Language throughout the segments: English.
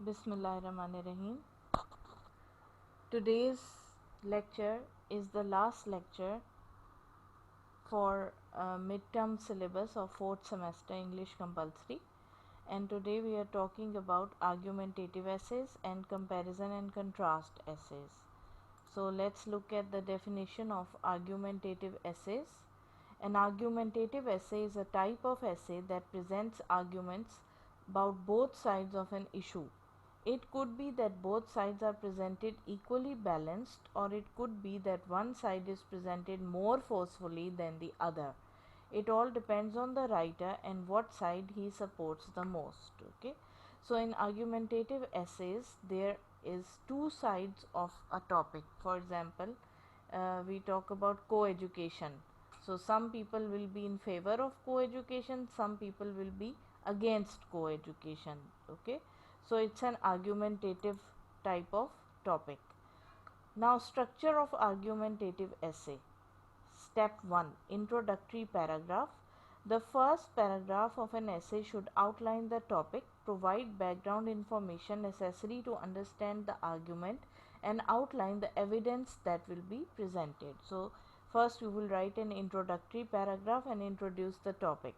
Bismillahirrahmanirrahim. Today's lecture is the last lecture for midterm syllabus of 4th semester English compulsory, and today we are talking about argumentative essays and comparison and contrast essays. So let's look at the definition of argumentative essays. An argumentative essay is a type of essay that presents arguments about both sides of an issue. It could be that both sides are presented equally balanced, or it could be that one side is presented more forcefully than the other. It all depends on the writer and what side he supports the most. Okay, so in argumentative essays there is two sides of a topic. For example, we talk about co-education. So some people will be in favor of co-education, some people will be against co-education. Okay, so it's an argumentative type of topic. Now, structure of argumentative essay. Step 1, introductory paragraph. The first paragraph of an essay should outline the topic, provide background information necessary to understand the argument, and outline the evidence that will be presented. So first we will write an introductory paragraph and introduce the topic.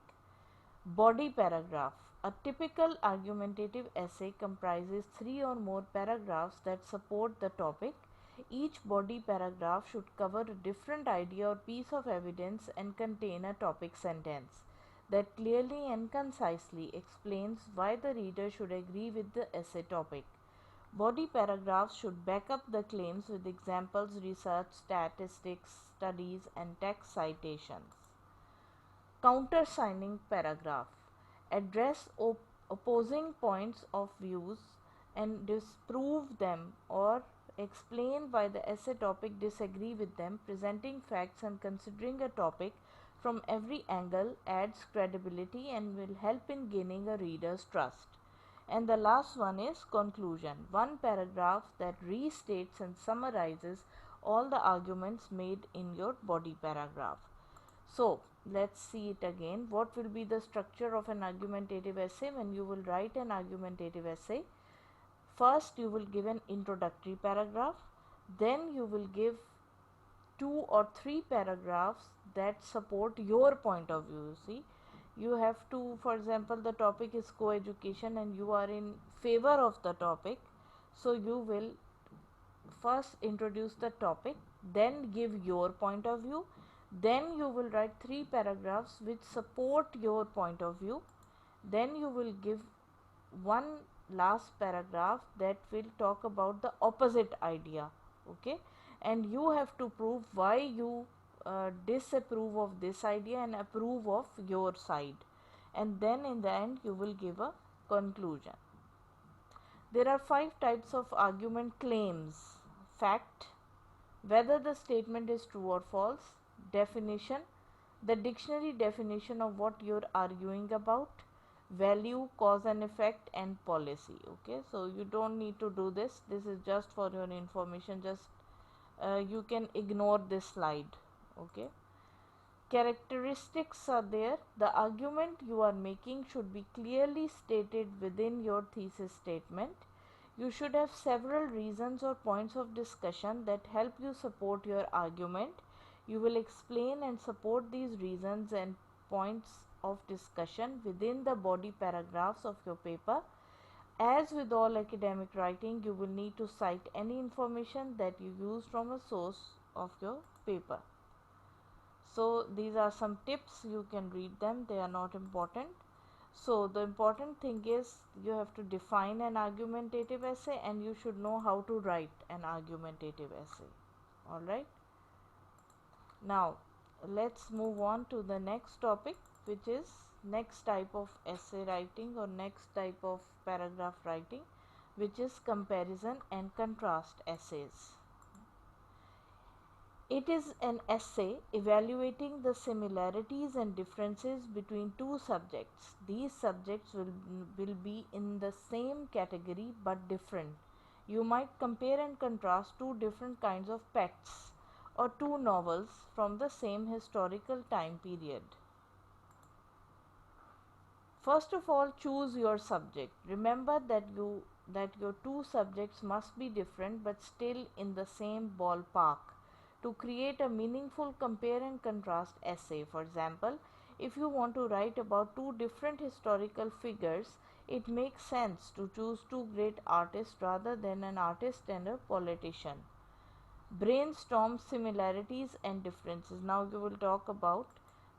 Body paragraph. A typical argumentative essay comprises 3 or more paragraphs that support the topic. Each body paragraph should cover a different idea or piece of evidence and contain a topic sentence that clearly and concisely explains why the reader should agree with the essay topic. Body paragraphs should back up the claims with examples, research, statistics, studies, and text citations. Countersigning paragraph. Address opposing points of views and disprove them, or explain why the essay topic disagree with them. Presenting facts and considering a topic from every angle adds credibility and will help in gaining a reader's trust. And the last one is conclusion. One paragraph that restates and summarizes all the arguments made in your body paragraph. So let's see it again. What will be the structure of an argumentative essay? When you will write an argumentative essay, first you will give an introductory paragraph, then you will give 2 or 3 paragraphs that support your point of view. See, you have to, for example, the topic is co-education and you are in favor of the topic, so you will first introduce the topic, then give your point of view, then you will write 3 paragraphs which support your point of view, then you will give one last paragraph that will talk about the opposite idea. Okay, and you have to prove why you disapprove of this idea and approve of your side, and then in the end you will give a conclusion. There are 5 types of argument claims. Fact, whether the statement is true or false. Definition, the dictionary definition of what you're arguing about. Value, cause and effect, and policy. Okay, so you don't need to do this. This is just for your information. Just you can ignore this slide. Okay. Characteristics are there. The argument you are making should be clearly stated within your thesis statement. You should have several reasons or points of discussion that help you support your argument. You will explain and support these reasons and points of discussion within the body paragraphs of your paper. As with all academic writing, you will need to cite any information that you use from a source of your paper. So these are some tips, you can read them, they are not important. So the important thing is you have to define an argumentative essay and you should know how to write an argumentative essay. Alright. Now let's move on to the next topic, which is next type of essay writing or next type of paragraph writing, which is comparison and contrast essays. It is an essay evaluating the similarities and differences between two subjects. These subjects will be in the same category but different. You might compare and contrast 2 different kinds of pets or 2 novels from the same historical time period. First of all, choose your subject. Remember that your two subjects must be different but still in the same ballpark to create a meaningful compare and contrast essay. For example, if you want to write about two different historical figures, it makes sense to choose two great artists rather than an artist and a politician. Brainstorm similarities and differences. Now you will talk about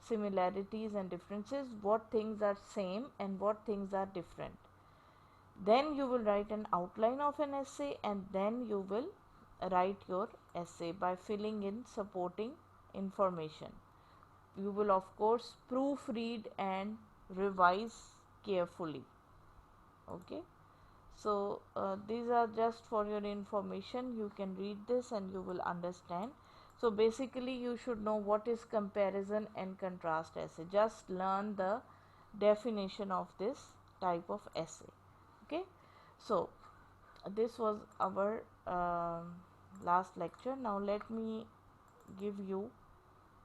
similarities and differences, what things are same and what things are different. Then you will write an outline of an essay, and then you will write your essay by filling in supporting information. You will of course proofread and revise carefully. Okay. So these are just for your information. You can read this and you will understand. So basically you should know what is comparison and contrast essay. Just learn the definition of this type of essay. Okay. So this was our last lecture. Now let me give you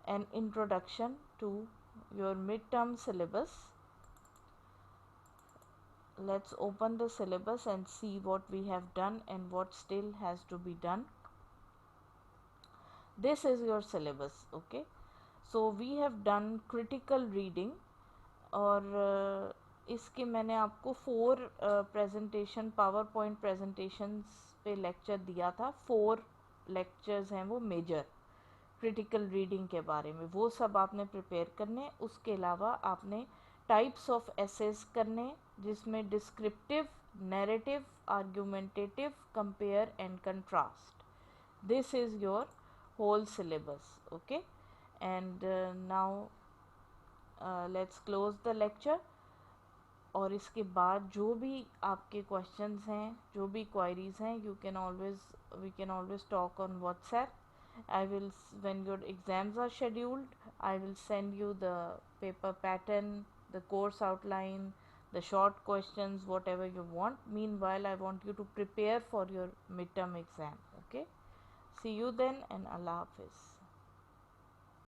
an introduction to your midterm syllabus. Let's open the syllabus and see what we have done and what still has to be done. This is your syllabus. Okay, so we have done critical reading, और इसके मैंने आपको 4 presentation power point presentations पे lecture दिया था. 4 lectures हैं वो major critical reading के बारे में, वो सब आपने प्रिपेयर करने. उसके अलावा आपने टाइप्स ऑफ एसेस करने जिसमें descriptive, narrative, argumentative, compare and contrast. This is your whole syllabus. Okay, and now let's close the lecture. और इसके बाद जो भी आपके क्वेश्चंस हैं, जो भी क्वायरीज हैं, we can always talk on WhatsApp. I will, when your exams are scheduled, I will send you the paper pattern, the course outline, the short questions, whatever you want. Meanwhile, I want you to prepare for your midterm exam. Okay, see you then, and Allah Hafiz.